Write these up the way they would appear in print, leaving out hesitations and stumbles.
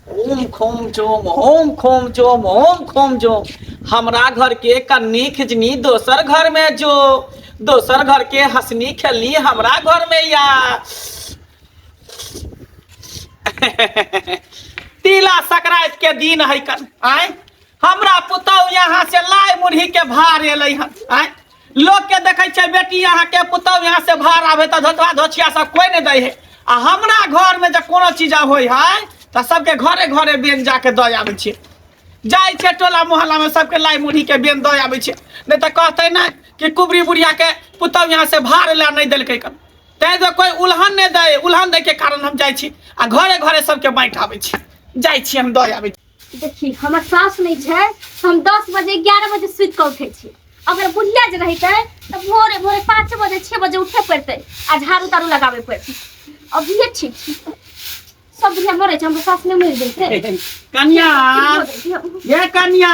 ओम खोम जोम ओम खोम जोम ओम खोम जोम। हमरा घर के कन्नी खिजनी दोसर घर में जो, दोसर घर के हंसनी खेलनी हमरा घर में या। तिला संक्रांत के दिन है कन आय हमरा पुतौ यहाँ से लाई मुरही के भार एलै हन आय। लोग के देखे छे बेटी यहाँ के पुतौ यहाँ से भार आवे तो धोतवा धोचिया सब कोई नहीं दे है। आ हमरा घर में जब कोनो चीज होय है तो सबके घरे घरे बेन जाके दे आवे छे। जाय छे टोला मोहल्ला में सबके लाई मुरही के बेन दे आवे छे। नहीं तो कहते ना कि कुबरी बुढ़िया के पुतौ यहाँ से भार ला नहीं देलकै कन तै तो कोई उल्हन नहीं दे। उल्हन दे के कारण हम जाय छी आ घरे घरे सबके बांट आवे छी। जाय छी हम दे आवे छी। देखी हमर सास नहीं छे हम 10 बजे 11 बजे सुत के उठे छी। अगर बुढ़िया जे रहते तो भोरे भोरे 5 बजे 6 बजे उठे पड़ते आ झाड़ू तारू लगावे पड़ते। अब ये ठीक सब बुढ़िया मरे छे हमर सास नहीं मर देते। कन्या ये कन्या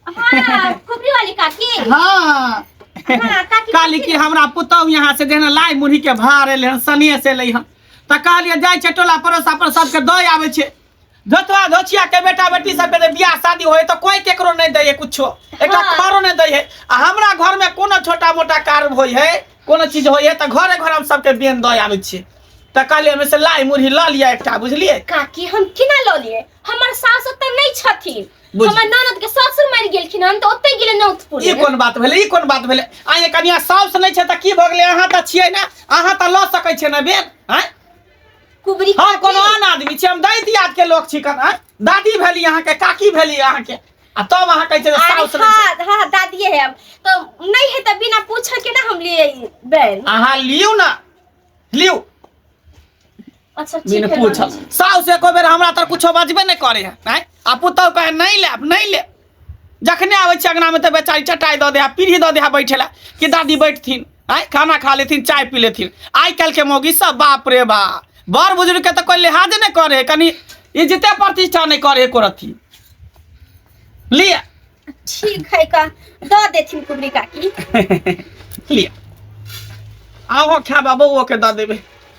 हां कुबरी वाली काकी हाँ काकी काली की हमरा पुतौ यहाँ से जेना लाई मुरही के भार एले हन सनिए से ले हन त कहलिए जाय छे टोला पड़ोसा पर सबके दय आवे छे। धोतवा धोचिया के बेटा बेटी सब के बियाह शादी होय तो कोई केकरो नहीं दे है कुछो एकटा खरो नहीं दे है। आ हमरा घर में कोनो छोटा मोटा कार्य होय है कोनो चीज होय है तो घरे घर हम सबके बेन दय आवे छे। त कहलिए में से लाई मुरही ल लिया एकटा बुझलिए काकी हम किना ल लिए हमर सास ओते नहीं छथिन। हमर ननद के ससुर मर गेलखिन हम तो ओते गेले नौतपुर। ई कोन बात भेले ई कोन बात भेले आए कनिया साउस नहीं छे त की भ गेले अहाँ त छियै ना अहाँ त ल सकै छे ना बेन हैं। कुबरी हम कोनो आन आदमी छी हम दैत याद के लोग छी कन दादी भेली यहाँ के काकी भेली यहाँ के आ तब अहाँ कहै छे साउस नहीं छे। हां दादी है हम तो नहीं है त बिना पूछे के ना हम लिए बेन। अहाँ लियो ना लियो अच्छा ठीक बिना है पूछल साउस एको बेर हमरा त कुछो बजबे नहीं करे है हैं। आ पुतौ कहे नहीं ले जखने आवे छे अंगना में त बेचारी चटाई द दे आ पीढ़ी द दे बैठेला कि दादी बैठथिन हैं खाना खा लेथिन चाय पी लेथिन। आई कल के मौगी सब बाप रे बाप बड़ बुजुर्ग के तो कोई लिहाज नहीं करे कनी इज्जते प्रतिष्ठा नहीं करे एको रथी लिया। ठीक है का द देथिन कुबरी काकी लिया आओ खा बाबू के द देबे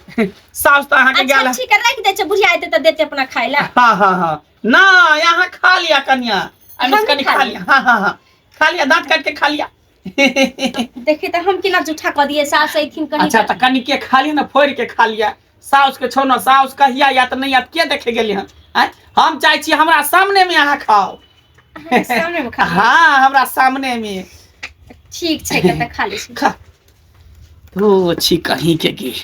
सास त अहाँ के अच्छा गेल ठीक है रख दे छे बुढ़िया आते त देते अपना खाइला। हां ना यहाँ खा लिया कन्या अनिस कनी खा लिया हां खा लिया दांत काट के खा लिया। देखी त हम किना जूठा क दिए सास आइथिन कहीं। अच्छा त कनी के खा लिया ना फोड़ के खा लिया साउस के छोनो साउस कहिया या त नहीं या के देखे गेली हन हैं। हम चाहे छी हमरा सामने में अहाँ खाओ सामने में खा हां हमरा सामने में ठीक छे के त खा ले छी। खा तो छी कहीं के गे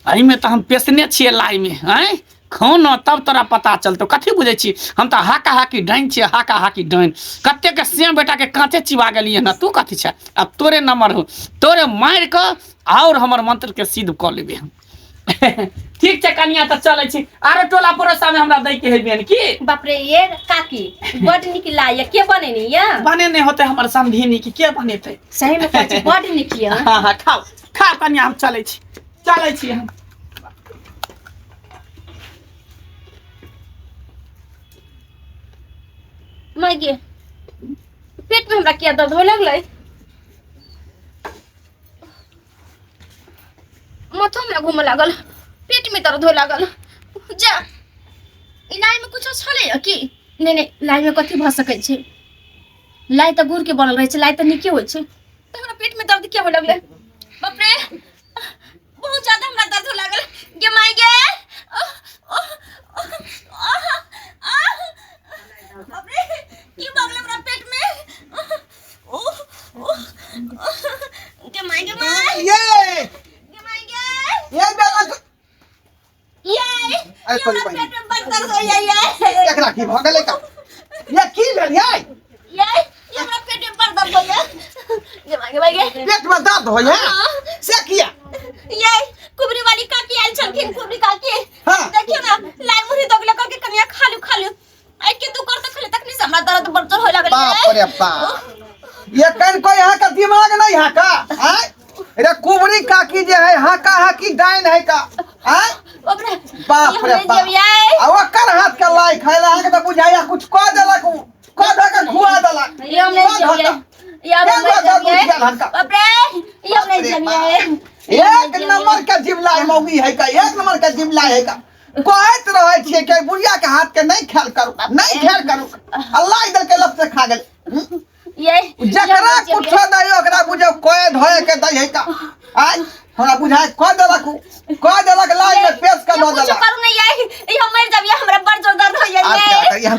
आई में तो हम पेसने छिए लाई में हैं खो न तब तोरा पता चलतो कथी बुझे छी हम तो हाका हाकी डाइन छिए हाका हाकी डाइन कत्ते के सेम बेटा के कांचे चिबा गेलिए ना तू कथी छ अब तोरे नंबर हो तोरे मार के और हमर मंत्र के सिद्ध क लेबे हम। ठीक छे कन्या त चले छी आरो टोला पड़ोसा में हमरा दै के हेबियन की बाप रे ये काकी बड निक लाय के बनेनी या बने नहीं होते हमर समधिनी की के बनेते सही में कहै छी बड निक या। हां खाओ खा कन्या हम चले छी हम मागे पेट में हमरा क्या दर्द हो लगले माथा में घूम लागल पेट में दर्द हो लागल जा इलाज में कुछ छले या की नहीं लाई में कथी भ सकै छै लाई त गुड़ के बनल रहे छै लाई त निके होय छै त हमरा पेट में दर्द क्या हो लगले बाप रे बहुत ज्यादा हमरा दर्द हो लागल गे माई गे बाप रे की भगले हमरा पेट में गे माई ये बेला ये अरे हमरा पेट में बड़ दर्द हो ये एकरा की भ गेलै का ये की भेल ये हमरा पेट में बड़ दर्द हो गे माई गे पेट में दर्द हो है से किया ये कुबरी वाली काकी आइल छलखिन कुबरी काकी हां देखियो ना लाई मुरी दगले करके कनिया खालू आई के दू कर त खाली तक नहीं हमरा दर्द बड़ जोर हो लागल बाप रे बाप ये कन कोई यहाँ का दिमाग नहीं है का हैं रे कुबरी काकी जे है हाका हाकी डाइन है का हैं बाप रे बाप आ ओकर हाथ के लाई खाइला के त बुझाया कुछ क देलक क द के खुआ देलक ये हम नहीं जमिए बाप रे ये हम नहीं जमिए एक नंबर के जिबला मौगी है का, एक नंबर के जिबला है का। कहत रहे छिए के बुढ़िया के हाथ के नहीं खेल करू, नहीं खेल करू। अल्लाह इधर के लफ्ज से खा गेल। ये जकरा कुछ दई ओकरा बुझे कोए धोए के दई है का। आज हमरा बुझाए कह देलक लाज में पेश कर दो देलक। करू नहीं ये हम मर जाब, ये हमरा बड़ जोर दर्द हो आज क्या ये। करिए हम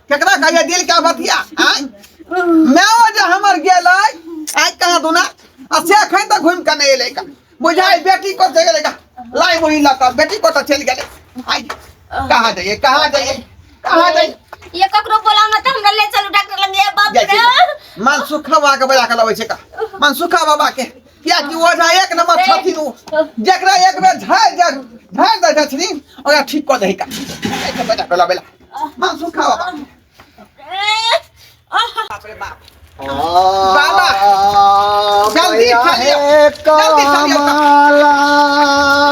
केकरा कहिए दिल का बतिया। आज मैं जो हमर गेल आज कहां दुना से खै त घूम के नहीं एले का। बुझाए बेटी को दे गेले का, लाई मुही लका बेटी को तो चल गेले। आज कहां जाइए ये ककरो बोलाओ ना त हमरा ले चलू डॉक्टर लग। ये बाप रे मनसुखा बाबा के बजा के लबै छै का। मनसुखा बाबा के क्या कि ओझा एक नंबर छथिन उ, जेकरा एक बेर झाड़ दै छथिन ओकरा ठीक क दै का। बजा के लबै मनसुखा बाबा। बाप रे बाप बाबा जल्दी चलिए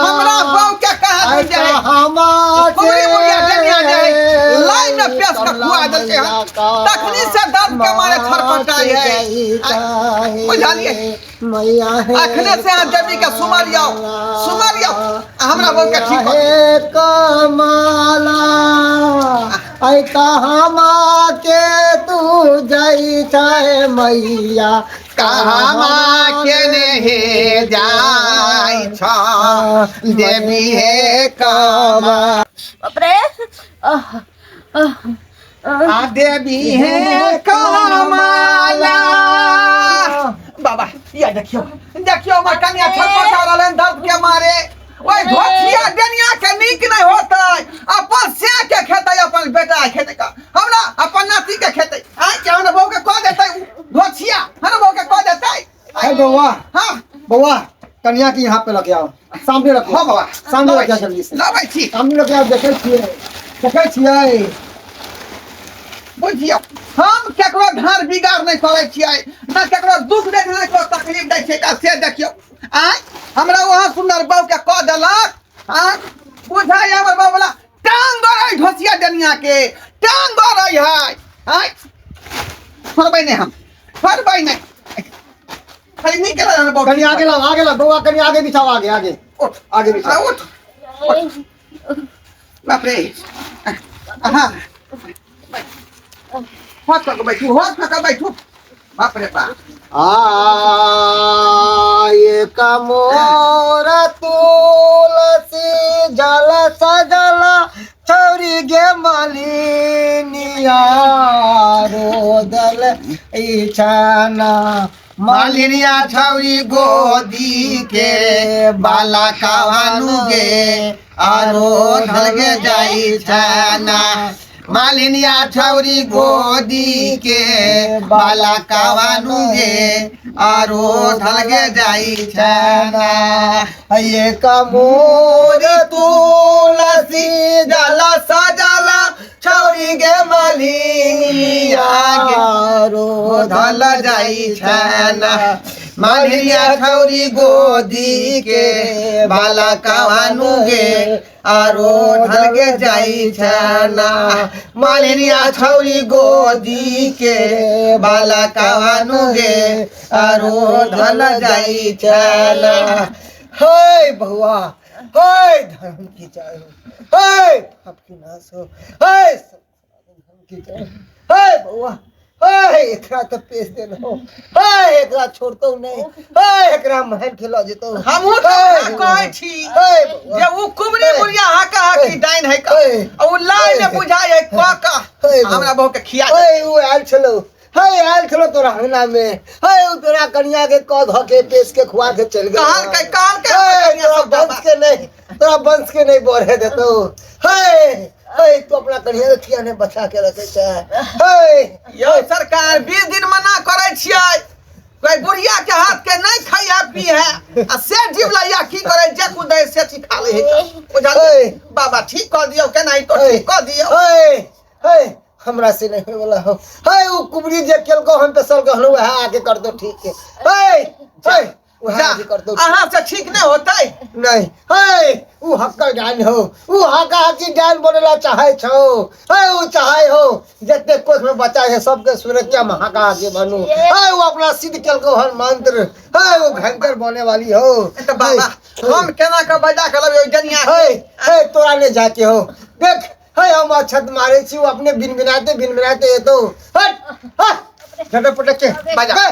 हमरा बहू के कहा जाए कोई बुढ़िया जनिया जाए लाइन में पेश का खुआ देलके हम तखनी से दर्द के मारे छरपटाई है। बुझलिए अखने से हाथ देवी के सुमरियो हमरा बहू के ठीक हो कमाला आई कहामा के तू जाई चाहे मैया कहामा के ने जाई छ देवी है कामा। बाप रे आ देवी है कामाला। बाबा ये देखियो मैं कन्या छटपटा रहले दर्द के मारे। ओए धोतिया डनिया के नीक नहीं होता, अपन से के खेतै अपन बेटा खेतै का, हमरा अपन नाती के खेतै। आइ के हमरा बहू के कह देतै धोतिया हमरा बहू के कह देतै। अरे बउआ हां बउआ कन्या के यहाँ पे लग आओ, सामने रखो। हां बाबा सामने रख जल्दी से लाबै छी सामने रख आओ। देखे छियै बुझियो हम केकरो घर बिगाड़ नहीं करे छियै, ना केकरो दुख दे ना केकरो तकलीफ दै छै। का से देखियो आइ हमरा वहां सुंदर बहू के कह देलक। हां बुझाय हमर बहू वाला टांग गरै ढोसिया डनिया के टांग गरै है। आइ फरबै नहीं हम फरबै नहीं खाली नहीं केला हमर बहू। कन्या आगे ला बउआ कन्या आगे बिछाओ, आगे उठ आगे बिछाओ। उठ बाप रे हां होत का बैठू बाप रे बाप। ये कमोर तुलसी जल सजल छौरी गे मालिनिया रोदल इछाना मालिनिया छौरी गोदी के बाला कावानु गे आरो ढलगे जाई छाना। मालिनिया छौरी गोदी के बाला कावानु गे आरो ढलगे जाई छाना। ये कमोर तुलसी जल सजल छौरी गे मालिनिया रो ढल जाई छाना। मालिनिया छौरी गोदी के बाला कावानु गे आरो ढलगे जाई छाना। मालिनिया छौरी गोदी के बाला कावानु गे आरो ढल जाई छाना। हे बउआ हे धर्म की जय हो, हे आपकी नाश हो, हे धर्म की जय हो। हे बउआ हे एकरा तो पेश दे लो, हे एकरा छोड़तो नहीं, हे एकरा महल खिला जेतो। हमहू तो कहै छी जे उ कुमरी बुढ़िया हाकी डाइन है का उ लाई में बुझाय है का हमरा बहू के खिया हे उ आयल छलो, हे आयल छलो तोरा अंगना में, हे उ तोरा कन्या के क ध के पेश के खुआ के चल गेल। काल के तोरा वंश के नहीं, तोरा वंश के नहीं बढ़े देतो। हे हे तू अपना कन्या के किया ने बचा के रखे छै। हे यो सरकार 20 दिन मना करे छियै, कोई बुढ़िया के हाथ के नहीं खाया पी है आ से जीवलैया की करे जे कुदै से खा ले है। बुझल बाबा ठीक कर दियो के नहीं तो ठीक कर दियो। हे हे हमरा से नहीं होय वाला हो, हे उ कुबरी जे केलको हम पे सल गहलो है आके कर दो ठीक है। हे हे जा हाजी कर दो अहाँ से ठीक नहीं होतै नहीं है उ हक्का ज्ञान हो उ हक्का हकी ज्ञान बोलेला चाहे छो है उ चाहे हो जितने कोस में बचा है सबके सुरक्षा में हक्का हकी बनू है उ अपना सिद्ध केल को हर मंत्र है उ भयंकर बोले वाली हो तो बाबा हम केना के बजा के लबे जनिया है तोरा ले जाके हो देख है हम छत मारे छी उ अपने बिन बिनाते ये तो हट हट झटपट के बजा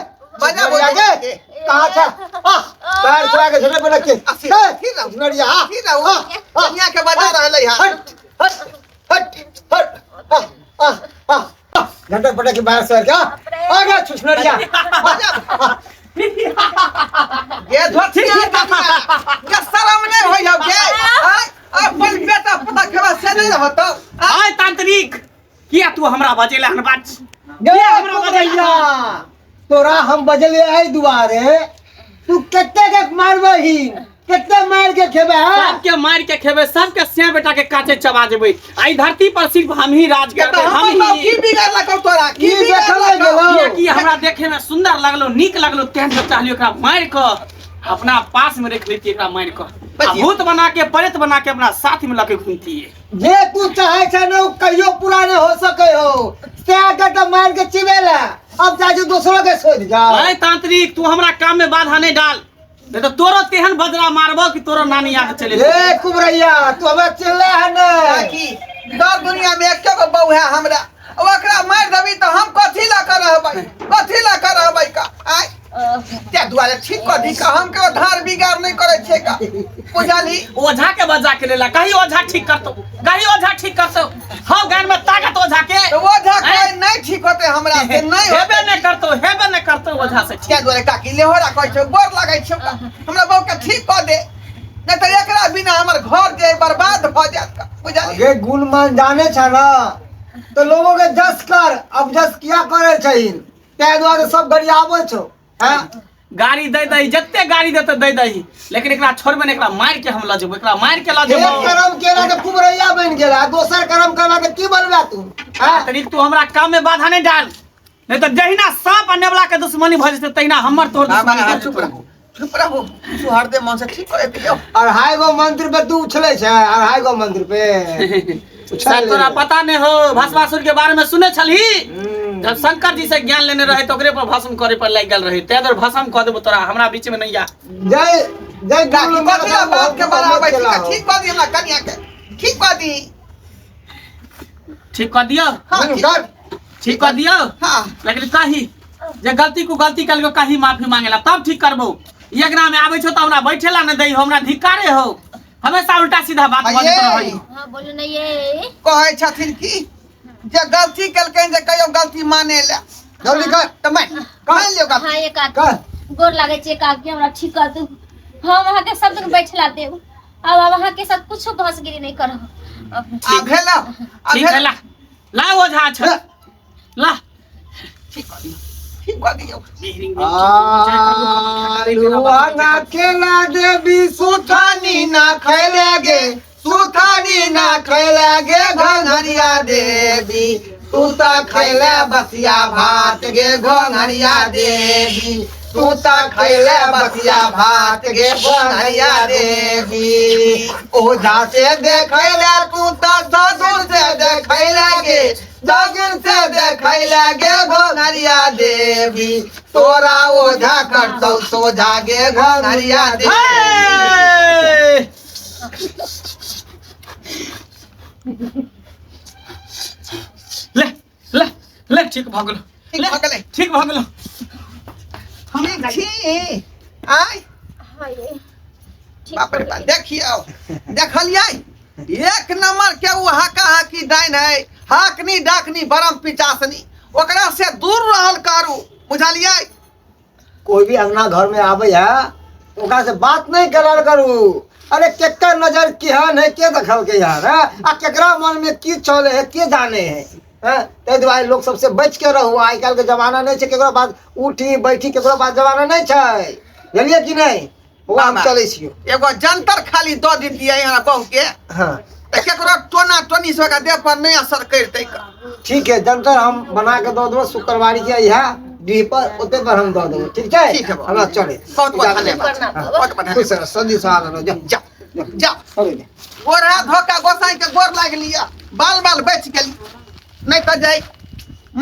बजा बोल के कहां था पैर छुआ के झटपट के ठीक रहो नड़िया ठीक रहो जनिया के बजा रहले हां हट हट हट हट झटपट के बाहर से क्या आ गया छुछनड़िया ये धोतिया के शर्म नहीं होय हो के अपन बेटा पता खेबा से नहीं होतो आय तांत्रिक किया तू हमरा बजेला हन बात गे हमरा बजैया तोरा हम बजले आई दुआरे तू केते के मारबही केते मार के खेबे सबके मार के खेबे सबके सिया बेटा के काचे चबा देबै आई धरती पर सिर्फ हम ही राज करबै हम हम ही की बिगाड़ लगा तोरा की देखल बिगाड़ गेलो कि हमरा देखे में सुंदर लगलो नीक लगलो तेहन तो चाहलियो एकरा मार के अपना पास में रख लेती एकरा मार के भूत बना के प्रेत बना के अपना साथ में लके घूमती है जे तू चाहे छ न कहियो पूरा नहीं हो सके हो से आके तो मार के चिवेला अब जाजू दूसरों के सोच जा अरे तांत्रिक तू हमरा काम में बाधा नहीं डाल नहीं तो तोरो तेहन बजरा मारबो कि तोरो नानी याद चले ए कुबरैया तू हमें चिल्ला है न की दर दुनिया में एक को बहू है हमरा ओकरा मार देबी तो हम कथी ला कर रहबै का आय त्या दुआरे ठीक कर दी का हम के धार बिगाड़ नहीं करे छे का बुझाली ओझा के बजा के लेला कहीं ओझा ठीक करतो हां गान में ताकत ओझा के तो वो जा कोई नहीं ठीक होते हमरा से नहीं हेबे नहीं करतो ओझा से क्या दुआरे का की लेहोरा कहै छै गोर लागै छै का हमरा बहू के ठीक कर दे नहीं तो एकरा बिना हमर घर जे बर्बाद भ जात का बुझाली ये गुणमान जाने छ ना तो लोगों के जस कर अब जस किया करे छहिन ते द्वारा सब गरियाबो छो हां गाड़ी दे दही जत्ते गाड़ी देते दे दही लेकिन एकरा छोड़बे ने एकरा मार के हम ल जेबो एकरा मार के ल जेबो एक कर्म केला के कुबरैया बन गेला दोसर कर्म करला के की बनबा तू हां तांत्रिक तू हमरा काम में बाधा नहीं डाल नहीं तो जहिना सांप आ नेवला के दुश्मनी भ जते तहिना हमर तोर दुश्मनी चुप रहो तू हरदे मन से ठीक करे दियो अढ़ाई गो मंत्र पे तू उछले छ अढ़ाई गो मंत्र पे शायद तोरा पता नहीं हो भस्मासुर के बारे में सुने छली जब शंकर जी से ज्ञान लेने रहे तो ओकरे पर भस्म करे पर लग गेल रहे तेदर भस्म क देबो तोरा हमरा बीच में नहीं आ जय जय गाकी कथला बाप के बराबर ठीक कर दी हमरा कन्या के ठीक कर दी ठीक कर दियो हां ठीक कर दियो हां लेकिन कही जे गलती को गलती कल कही माफी मांगेला तब ठीक करबो एकरा में आबै छो त हमरा बैठेला न दई हमरा धिकारे हो हमेशा उल्टा सीधा बात बजत रहई हां बोलो नहीं ये कहै छथिन की जे गलती केलकै जे कहियो गलती माने ले जल्दी कर त मैं मान लियो का हां ये का कर गोर लागे छे का के हमरा ठीक कर दू हम वहां के सब दिन बैठला देब अब वहां के साथ कुछो बहसगिरी नहीं करब आ भेला ठीक है ला ओझा छ ला ठीक कर दियो आलुआ ना खेला देवी सुथानी ना खेलेगे सुथानी ना खेलेगे घंघरिया देवी तू तो खेले बसिया भात गे घंघरिया देवी तू तो खेले बसिया भात गे घंघरिया देवी ओझा से देखैले तू तो साधु से देखैले गे जगिन से देखैले गे घंघरिया देवी तोरा ओझा करतौ सोझा गे घंघरिया देवी ले ले ले ठीक भ गेलो ठीक भ गेलै ठीक भ गेलो ठीक छी आय हां ये ठीक बाप रे बाप देखियो देखलियै एक नंबर के वो हाका हाकी डाइन है हाकनी डाकनी बरम पिचासनी ओकरा से दूर रहल करू बुझलियै कोई भी अंगना घर में आवे है ओकरा से बात नहीं करल करू अरे केकर नजर केहन है के देखल के यार आ केकरा मन में की चले है के जाने है ते दुआरे लोग सबसे बच के रहू आइ काल के जमाना नहीं छै केकरो बात उठी बैठी केकरो बात जमाना नहीं छै बुझलिए कि नहीं वो हम चले छियो एगो जंतर खाली दो दितियै हमरा बहु के हां त केकरो टोना टोनी से का देह पर नहीं असर करतै ठीक है जंतर हम बना के दो दो शुक्रवारी के यह डी पर ओते पर हम दऽ देबो ठीक छै ठीक है बाबा। हमरा चढ़े बहुत बहुत धन्यवाद प्रणाम बाबा। बहुत बहुत खुश धन्यवाद रह सदी सहारा रह जा जाओ जाओ चले जा गोर हाथ धोका गोसाई के गोर लाग लिया बाल बाल बच गेली नहीं तो जाई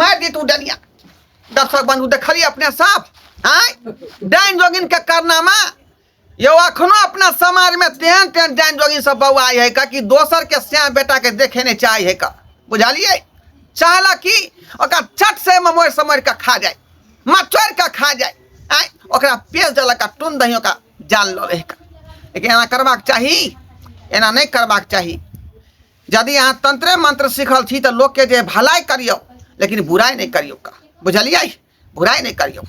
मार दी तू डलिया दर्शक बंधु देखली अपने साफ आय डाइन जोगिन के कारनामा यो अखनो अपना समाज में तेहन तेहन डाइन जोगिन सब बउआई है का कि दोसर के श्याम बेटा के देखे नहीं चाहे है का बुझलिए चाहला कि ओकरा चट से ममोर समोर के खा जाए मचोर के खा जाए आय ओकरा पेश देलक का टून दही का जान लो रहे का लेकिन एना करबाक चाही एना नहीं करबाक चाही यदि अहाँ तंत्रे मंत्र सीखल छी तो लोग के जे भलाई करियो लेकिन बुराई नहीं करियो का बुझलिए बुराई नहीं करियो